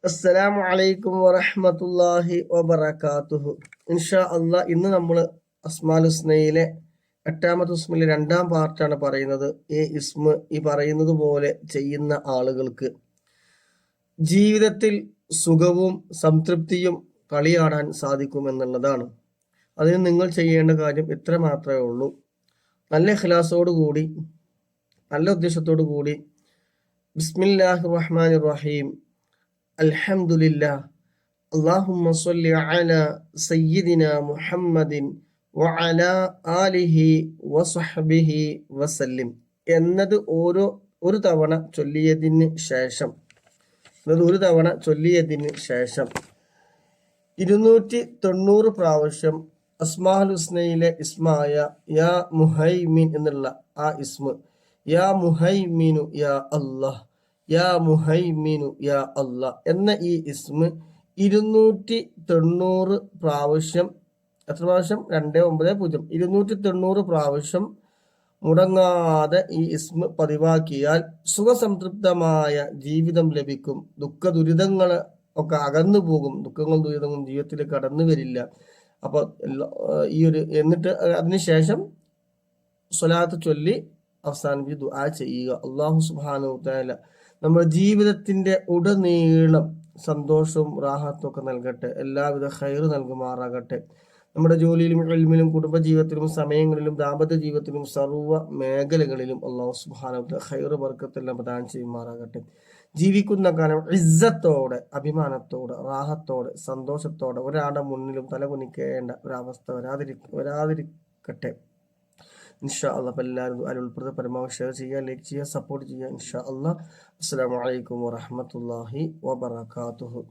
അസ്സലാമു അലൈക്കും വറഹ്മത്തുള്ളാഹി വബറകാതുഹു. ഇൻഷാ അള്ളാ ഇന്ന് നമ്മൾ അസ്മാൽ ഹുസ്നയിലെ 8ാമത്തെ ഇസ്മിലെ 2ാം പാർട്ടാണ് പറയുന്നത്. ഈ ഇസ്മ ഈ പറയുന്നത് പോലെ ചെയ്യുന്ന ആളുകൾക്ക് ജീവിതത്തിൽ സുഖവും സംതൃപ്തിയും കളിയാടാൻ സാധിക്കുമെന്നുള്ളതാണ്. അതിന് നിങ്ങൾ ചെയ്യേണ്ട കാര്യം ഇത്ര മാത്രമേ ഉള്ളൂ. നല്ല ഇഖ്ലാസോടു കൂടി, നല്ല ഉദ്ദേശത്തോടു കൂടി ബിസ്മില്ലാഹിർ റഹ്മാനിർ റഹീം അൽഹംദുലില്ലാഹ് അല്ലാഹുമ്മ സ്വല്ലി അലാ സയ്യിദിനാ മുഹമ്മദിൻ വഅലാ ആലിഹി വസഹ്ബിഹി വസല്ലിം എന്നത് ഒരു തവണ ചൊല്ലിയതിന് ശേഷം 290 പ്രാവശ്യം അസ്മാഉൽ ഹുസ്നയിലെ ഇസ്മായ യാ മുഹൈമിൻ എന്നുള്ള ആ ഇസ്മ യാ മുഹൈമിനു യാ അല്ലാഹ്, യാ മുഹൈമിനു യാ അല്ലാഹ് എന്ന ഈ ഇസ്മ 290 പ്രാവശ്യം, എത്ര പ്രാവശ്യം? 290 290 പ്രാവശ്യം മുടങ്ങാതെ ഈ ഇസ്മ പതിവാക്കിയാൽ സുഖസംതൃപ്തമായ ജീവിതം ലഭിക്കും. ദുരിതങ്ങൾ ഒക്കെ അകന്നു പോകും. ദുഃഖങ്ങളും ദുരിതങ്ങളും ജീവിതത്തിലേക്ക് കടന്നു വരില്ല. അപ്പൊ എന്നിട്ട് അതിനുശേഷം സ്വലാത്ത് ചൊല്ലി അവസാനിപ്പിച്ച് ദുആ ചെയ്യുക. അല്ലാഹു സുബ്ഹാനഹു വ തആല നമ്മുടെ ജീവിതത്തിന്റെ ഉടനീളം സന്തോഷവും റാഹത്തും ഒക്കെ നൽകട്ടെ. എല്ലാവിധ ഖൈർ നൽകുമാറാകട്ടെ. നമ്മുടെ ജോലിയിലും ഇൽമിലും കുടുംബജീവിതത്തിലും സമയങ്ങളിലും ദാമ്പത്യ ജീവിതത്തിലും സർവ്വ മേഖലകളിലും അല്ലാഹു സുബ്ഹാനഹു വ തആല ഖൈർ ബർക്കത്തെല്ലാം പ്രദാനം ചെയ്യുമാറാകട്ടെ. ജീവിക്കുന്ന കാലം ഇസ്സത്തോടെ, അഭിമാനത്തോടെ, റാഹത്തോടെ, സന്തോഷത്തോടെ ഒരാളുടെ മുന്നിലും തലകുനിക്കേണ്ട ഒരവസ്ഥ വരാതിരിക്കട്ടെ ഇൻഷാ അല്ലാഹ്. അപ്പോൾ എല്ലാവരും അതിൽ പരമാവധി ഷെയർ ചെയ്യുക, ലൈക്ക് ചെയ്യുക, സപ്പോർട്ട് ചെയ്യുക ഇൻഷാ അല്ലാഹ്. അസ്സലാമു അലൈക്കും വറഹ്മത്തുള്ളാഹി വബറകാതുഹു.